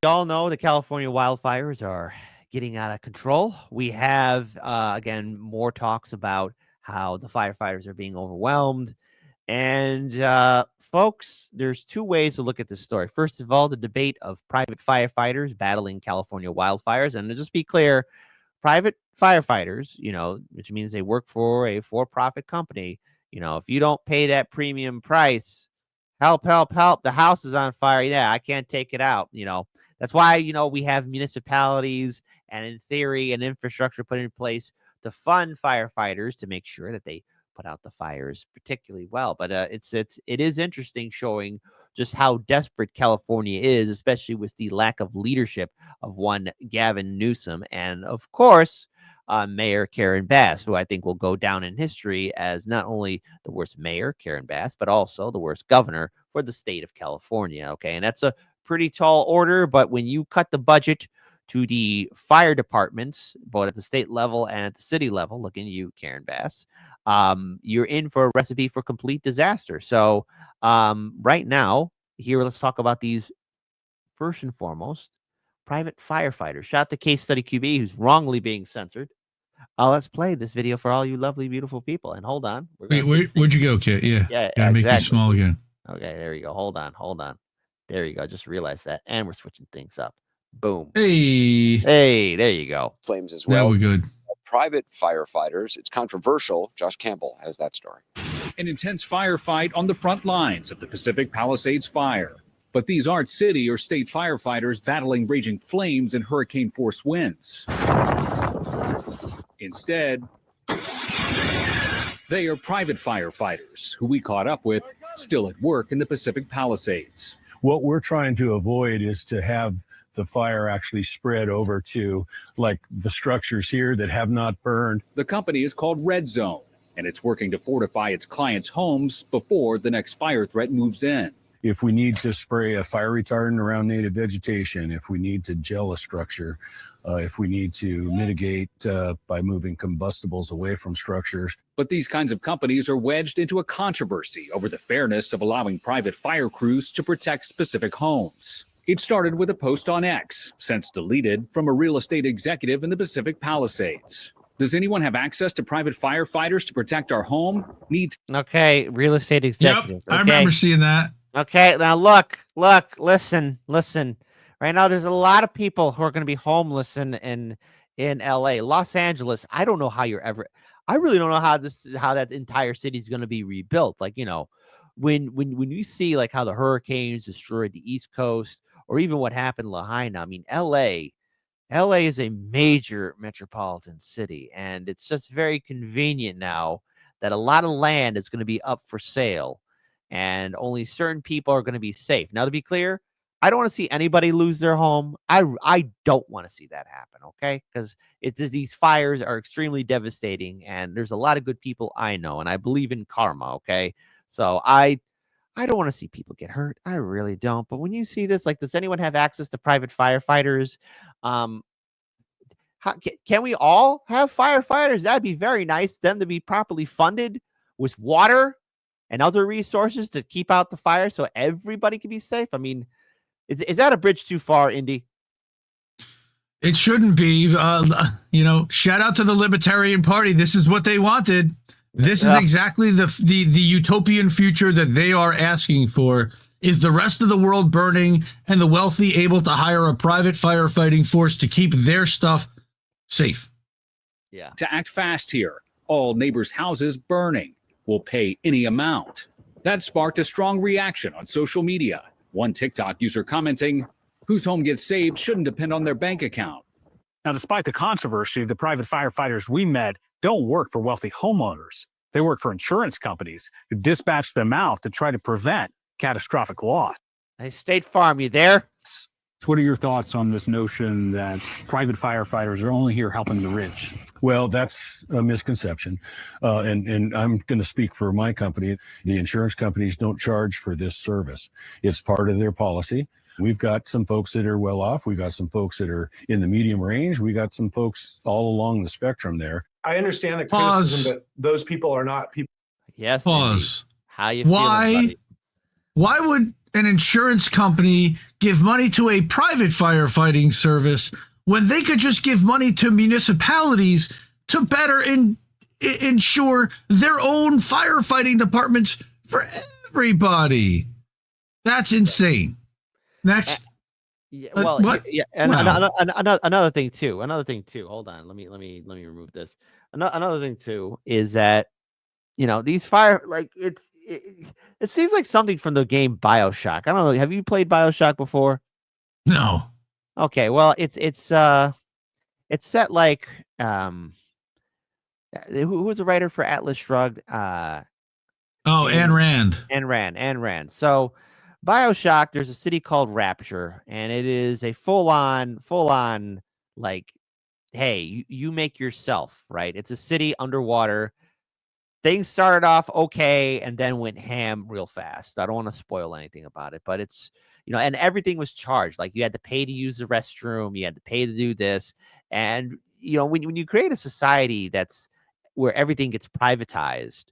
all know the California wildfires are getting out of control. We have, again, more talks about how the firefighters are being overwhelmed. And, folks, there's two ways to look at this story. First of all, the debate of private firefighters battling California wildfires. And to just be clear, private firefighters, which means they work for a for-profit company, if you don't pay that premium price, help, help, help, the house is on fire. Yeah, I can't take it out. That's why, we have municipalities and, in theory, an infrastructure put in place to fund firefighters to make sure that they put out the fires particularly well. But it is interesting showing just how desperate California is, especially with the lack of leadership of one Gavin Newsom and, of course, Mayor Karen Bass, who I think will go down in history as not only the worst mayor, Karen Bass, but also the worst governor for the state of California. Okay, and that's a pretty tall order, but when you cut the budget to the fire departments, both at the state level and at the city level, looking at you, Karen Bass, you're in for a recipe for complete disaster. So right now, here, let's talk about these first and foremost. Private firefighters. Shout out to Case Study QB, who's wrongly being censored. Let's play this video for all you lovely, beautiful people. And hold on. Wait, where'd you go, Kit? Yeah. Gotta make you small again. Okay, there you go. Hold on. There you go. Just realized that. And we're switching things up. Boom. Hey, there you go. Flames as well. Now we're good. Private firefighters. It's controversial. Josh Campbell has that story. An intense firefight on the front lines of the Pacific Palisades fire. But these aren't city or state firefighters battling raging flames and hurricane-force winds. Instead, they are private firefighters who we caught up with still at work in the Pacific Palisades. What we're trying to avoid is to have the fire actually spread over to like the structures here that have not burned. The company is called Red Zone, and it's working to fortify its clients' homes before the next fire threat moves in. If we need to spray a fire retardant around native vegetation, if we need to gel a structure, if we need to mitigate by moving combustibles away from structures. But these kinds of companies are wedged into a controversy over the fairness of allowing private fire crews to protect specific homes. It started with a post on X, since deleted, from a real estate executive in the Pacific Palisades. Does anyone have access to private firefighters to protect our home? Okay, real estate executive. Yep, I remember seeing that. Okay, now look, listen. Right now, there's a lot of people who are going to be homeless in LA, Los Angeles. I don't know how I really don't know how that entire city is going to be rebuilt. Like, when you see like how the hurricanes destroyed the East Coast, or even what happened in Lahaina. I mean, LA is a major metropolitan city, and it's just very convenient now that a lot of land is going to be up for sale. And only certain people are going to be safe. Now, to be clear, I don't want to see anybody lose their home. I don't want to see that happen, okay? Because these fires are extremely devastating, and there's a lot of good people I know, and I believe in karma, okay? So I don't want to see people get hurt. I really don't. But when you see this, like, does anyone have access to private firefighters? Can we all have firefighters? That'd be very nice. Them to be properly funded with water and other resources to keep out the fire so everybody can be safe. I mean, is that a bridge too far, Indy? It shouldn't be. Shout out to the Libertarian Party. This is what they wanted. This is exactly the utopian future that they are asking for. Is the rest of the world burning and the wealthy able to hire a private firefighting force to keep their stuff safe? Yeah. To act fast here, all neighbors' houses burning will pay any amount. That sparked a strong reaction on social media. One TikTok user commenting, whose home gets saved shouldn't depend on their bank account. Now, despite the controversy, the private firefighters we met don't work for wealthy homeowners. They work for insurance companies who dispatch them out to try to prevent catastrophic loss. Hey, State Farm, you there? So what are your thoughts on this notion that private firefighters are only here helping the rich? Well, that's a misconception. And I'm going to speak for my company. The insurance companies don't charge for this service. It's part of their policy. We've got some folks that are well off. We've got some folks that are in the medium range. We got some folks all along the spectrum there. I understand the criticism that those people are not people. Yes. Pause. Indeed. How you feeling, buddy? Why would an insurance company give money to a private firefighting service when they could just give money to municipalities to better ensure their own firefighting departments for everybody? That's insane. Next. Yeah, well, what? yeah, and Wow. another thing too. Another thing too. Hold on. Let me remove this. Another thing too is that these it seems like something from the game BioShock. I don't know. Have you played BioShock before? No. Okay. Well, it's set like who was the writer for Atlas Shrugged? Oh, Ayn Rand. Ayn Rand. So BioShock, there's a city called Rapture, and it is a full on like, hey, you make yourself, right? It's a city underwater. Things started off okay and then went ham real fast. I don't want to spoil anything about it, but it's and everything was charged. Like you had to pay to use the restroom, you had to pay to do this, and when you create a society that's where everything gets privatized.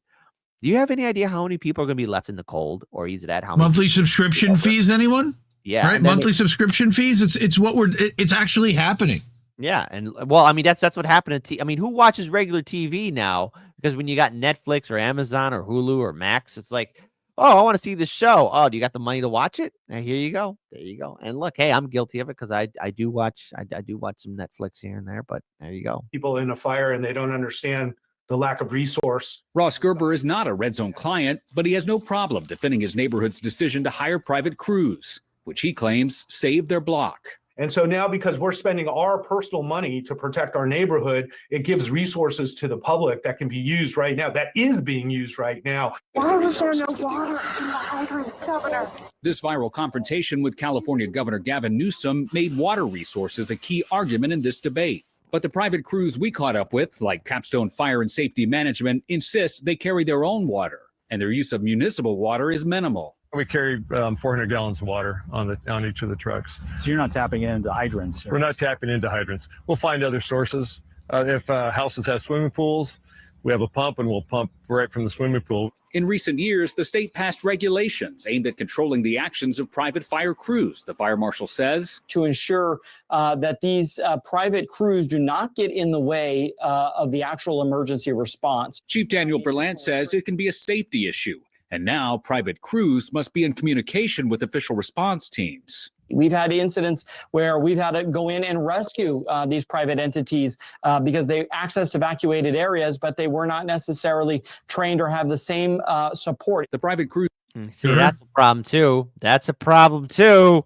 Do you have any idea how many people are going to be left in the cold, or is it at how many monthly subscription fees? Anyone? Yeah, right. Monthly subscription fees. It's actually happening. Yeah, and well, I mean that's what happened to. I mean, who watches regular TV now? Because when you got Netflix or Amazon or Hulu or Max, it's like, oh, I want to see this show. Oh, do you got the money to watch it? And here you go. There you go. And look, hey, I'm guilty of it because I do watch some Netflix here and there. But there you go. People in a fire and they don't understand the lack of resource. Ross Gerber is not a Red Zone client, but he has no problem defending his neighborhood's decision to hire private crews, which he claims saved their block. And so now, because we're spending our personal money to protect our neighborhood, it gives resources to the public that can be used right now, that is being used right now. Why is there no water in the hydrants, Governor? This viral confrontation with California Governor Gavin Newsom made water resources a key argument in this debate. But the private crews we caught up with, like Capstone Fire and Safety Management, insist they carry their own water, and their use of municipal water is minimal. We carry 400 gallons of water on each of the trucks. So you're not tapping into hydrants? We're not tapping into hydrants. We'll find other sources. If houses have swimming pools, we have a pump and we'll pump right from the swimming pool. In recent years, the state passed regulations aimed at controlling the actions of private fire crews, the fire marshal says. To ensure that these private crews do not get in the way of the actual emergency response. Chief Daniel Berlant says it can be a safety issue. And now private crews must be in communication with official response teams. We've had incidents where we've had to go in and rescue these private entities because they accessed evacuated areas, but they were not necessarily trained or have the same support. The private crews. See, that's a problem too. That's a problem too,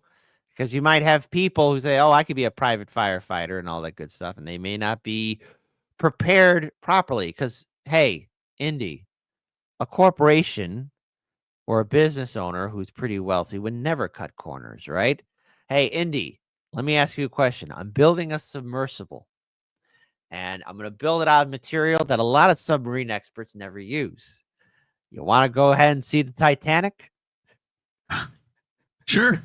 because you might have people who say, "Oh, I could be a private firefighter" and all that good stuff, and they may not be prepared properly. Because hey, Indy, a corporation or a business owner who's pretty wealthy would never cut corners, right? Hey, Indy, let me ask you a question. I'm building a submersible, and I'm going to build it out of material that a lot of submarine experts never use. You want to go ahead and see the Titanic? Sure.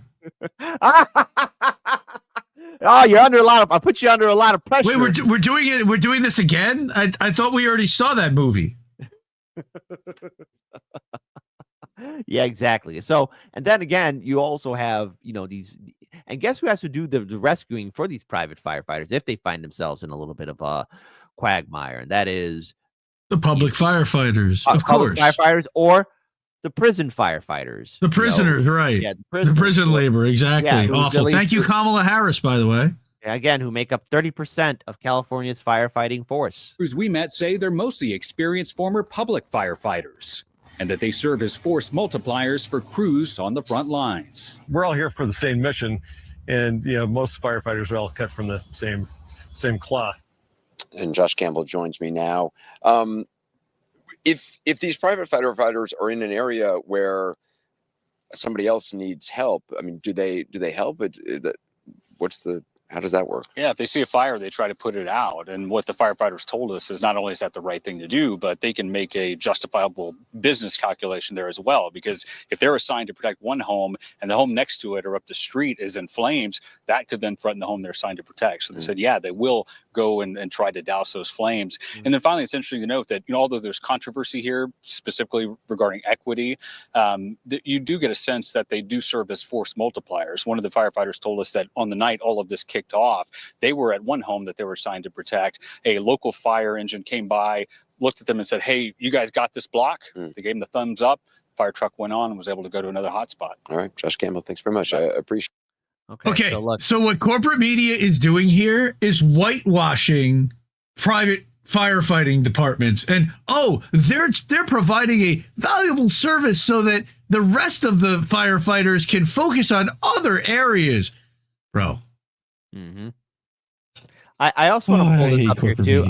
Oh, you're under a lot of. I put you under a lot of pressure. Wait, we're doing it. We're doing this again. I thought we already saw that movie. Yeah, exactly. So, and then again, you also have, these, and guess who has to do the rescuing for these private firefighters if they find themselves in a little bit of a quagmire, and that is the public firefighters, of course, firefighters or the prison firefighters, the prisoners, right? Yeah, the prison labor, exactly. Yeah, awful. Thank you, Kamala Harris, by the way. Again, who make up 30% of California's firefighting force. Crews we met say they're mostly experienced former public firefighters, and that they serve as force multipliers for crews on the front lines. We're all here for the same mission, and most firefighters are all cut from the same cloth. And Josh Campbell joins me now. If these private firefighters are in an area where somebody else needs help, I mean, do they help? What's the How does that work? Yeah, if they see a fire, they try to put it out. And what the firefighters told us is not only is that the right thing to do, but they can make a justifiable business calculation there as well. Because if they're assigned to protect one home and the home next to it or up the street is in flames, that could then threaten the home they're assigned to protect. So they said, yeah, they will go and try to douse those flames. And then finally, it's interesting to note that, although there's controversy here, specifically regarding equity, that you do get a sense that they do serve as force multipliers. One of the firefighters told us that on the night all of this kicked off, they were at one home that they were assigned to protect. A local fire engine came by, looked at them and said, hey, you guys got this block? They gave them the thumbs up. Fire truck went on and was able to go to another hotspot. All right, Josh Campbell, thanks very much. I appreciate it. Okay, so what corporate media is doing here is whitewashing private firefighting departments, and they're providing a valuable service so that the rest of the firefighters can focus on other areas, bro. I also want to pull this up here too.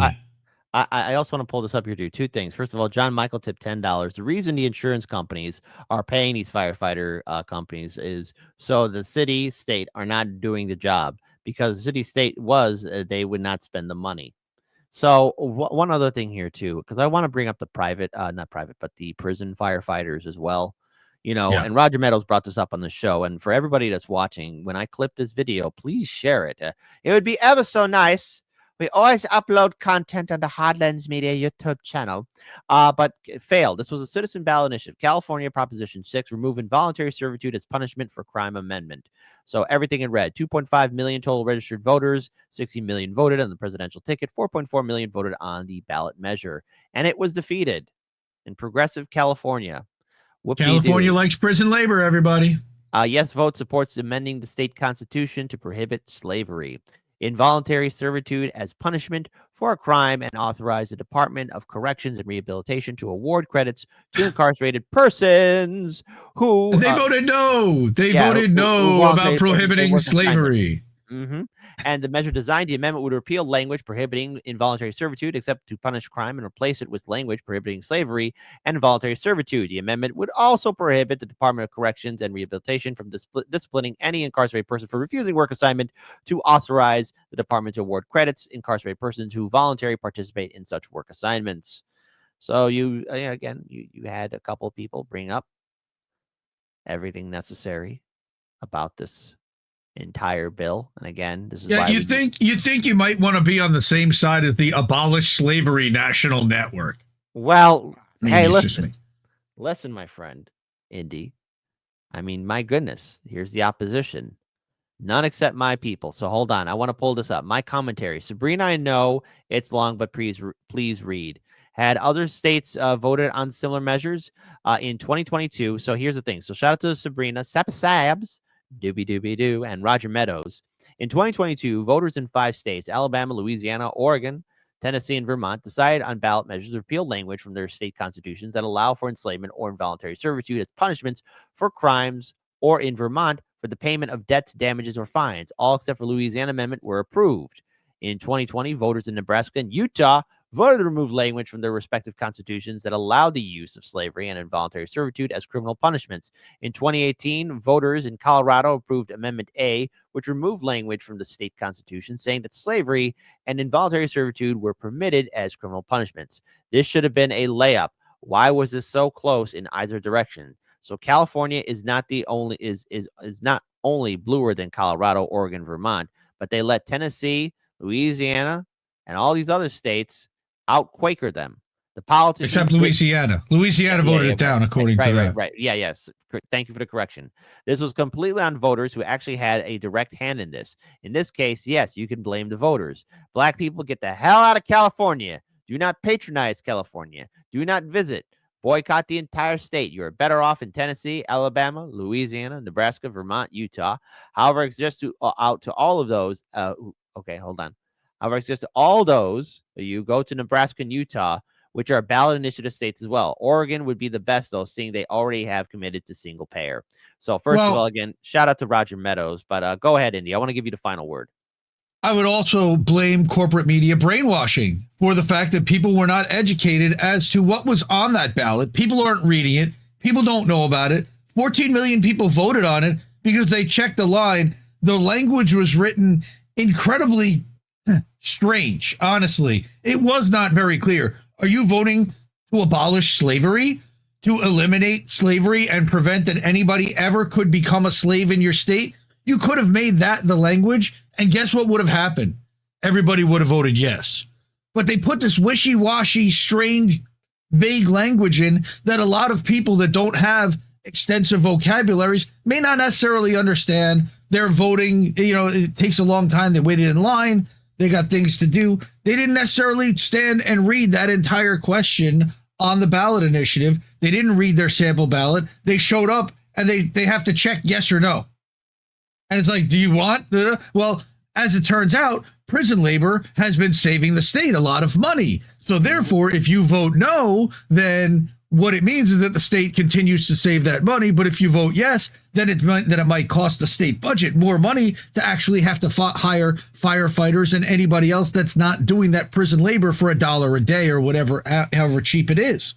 I also want to pull this up here too. Two things. First of all, John Michael tipped $10. The reason the insurance companies are paying these firefighter companies is so the city, state are not doing the job, because the city, state was they would not spend the money. So one other thing here too, because I want to bring up the not private, but the prison firefighters as well. And Roger Meadows brought this up on the show. And for everybody that's watching, when I clip this video, please share it. It would be ever so nice. We always upload content on the Hardlands Media YouTube channel, but it failed. This was a citizen ballot initiative. California Proposition 6, remove involuntary servitude as punishment for crime amendment. So everything in red. 2.5 million total registered voters, 60 million voted on the presidential ticket, 4.4 million voted on the ballot measure. And it was defeated in progressive California. California likes prison labor, everybody. Yes vote supports amending the state constitution to prohibit slavery, involuntary servitude as punishment for a crime, and authorize the Department of Corrections and Rehabilitation to award credits to incarcerated persons who... They voted no. They voted no about prohibiting slavery. And the measure designed, the amendment would repeal language prohibiting involuntary servitude except to punish crime and replace it with language prohibiting slavery and involuntary servitude. The amendment would also prohibit the Department of Corrections and Rehabilitation from disciplining any incarcerated person for refusing work assignment, to authorize the department to award credits to incarcerated persons who voluntarily participate in such work assignments. So you had a couple of people bring up everything necessary about this entire bill. And again, this is why you think you might want to be on the same side as the Abolish Slavery National Network. Well, hey, listen, my friend, Indy. I mean, my goodness, here's the opposition. None except my people. So hold on. I want to pull this up. My commentary. Sabrina, I know it's long, but please read. Had other states voted on similar measures in 2022? So here's the thing. So shout out to Sabrina, Sabs, Doobie-Doobie-Doo, and Roger Meadows. In 2022, voters in 5 states, Alabama, Louisiana, Oregon, Tennessee, and Vermont, decided on ballot measures to repeal language from their state constitutions that allow for enslavement or involuntary servitude as punishments for crimes, or in Vermont, for the payment of debts, damages, or fines. All except for Louisiana amendment were approved. In 2020, voters in Nebraska and Utah voted to remove language from their respective constitutions that allowed the use of slavery and involuntary servitude as criminal punishments. In 2018, voters in Colorado approved Amendment A, which removed language from the state constitution saying that slavery and involuntary servitude were permitted as criminal punishments. This should have been a layup. Why was this so close in either direction? So California is not not only bluer than Colorado, Oregon, Vermont, but they let Tennessee, Louisiana, and all these other states out-Quaker them. The politicians... Except Louisiana. Louisiana voted it down, according to that. Right. Yeah, yes. Thank you for the correction. This was completely on voters who actually had a direct hand in this. In this case, yes, you can blame the voters. Black people, get the hell out of California. Do not patronize California. Do not visit. Boycott the entire state. You are better off in Tennessee, Alabama, Louisiana, Nebraska, Vermont, Utah. However, it's just out to all of those. Okay, hold on. However, it's just all those. You go to Nebraska and Utah, which are ballot initiative states as well. Oregon would be the best, though, seeing they already have committed to single payer. So, first of all, again, shout out to Roger Meadows. But go ahead, Indy. I want to give you the final word. I would also blame corporate media brainwashing for the fact that people were not educated as to what was on that ballot. People aren't reading it. People don't know about it. 14 million people voted on it because they checked the line. The language was written incredibly strange, honestly. It was not very clear. Are you voting to abolish slavery, to eliminate slavery and prevent that anybody ever could become a slave in your state? You could have made that the language, and guess what would have happened? Everybody would have voted yes. But they put this wishy-washy, strange, vague language in that a lot of people that don't have extensive vocabularies may not necessarily understand. They're voting, it takes a long time. They waited in line. They got things to do. They didn't necessarily stand and read that entire question on the ballot initiative. They didn't read their sample ballot. They showed up and they have to check yes or no. And it's like, do you want? Well, as it turns out, prison labor has been saving the state a lot of money. So therefore, if you vote no, then what it means is that the state continues to save that money. But if you vote yes, then it might cost the state budget more money to actually have to hire firefighters and anybody else that's not doing that prison labor for $1 a day or whatever, however cheap it is.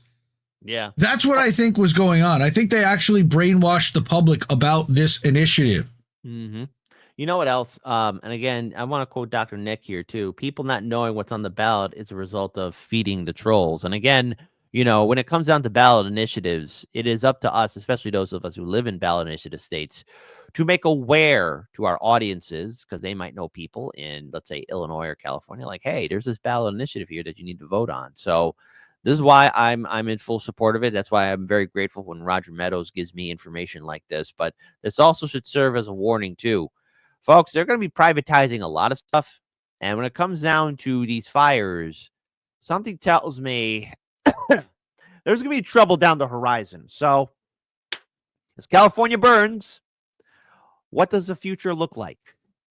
Yeah. That's what I think was going on. I think they actually brainwashed the public about this initiative. Mm-hmm. You know what else? And again, I want to quote Dr. Nick here too. People not knowing what's on the ballot is a result of feeding the trolls. And again, when it comes down to ballot initiatives, it is up to us, especially those of us who live in ballot initiative states, to make aware to our audiences, because they might know people in, let's say, Illinois or California, like, hey, there's this ballot initiative here that you need to vote on. So this is why I'm in full support of it. That's why I'm very grateful when Roger Meadows gives me information like this. But this also should serve as a warning too. Folks, they're going to be privatizing a lot of stuff. And when it comes down to these fires, something tells me there's going to be trouble down the horizon. So as California burns, what does the future look like?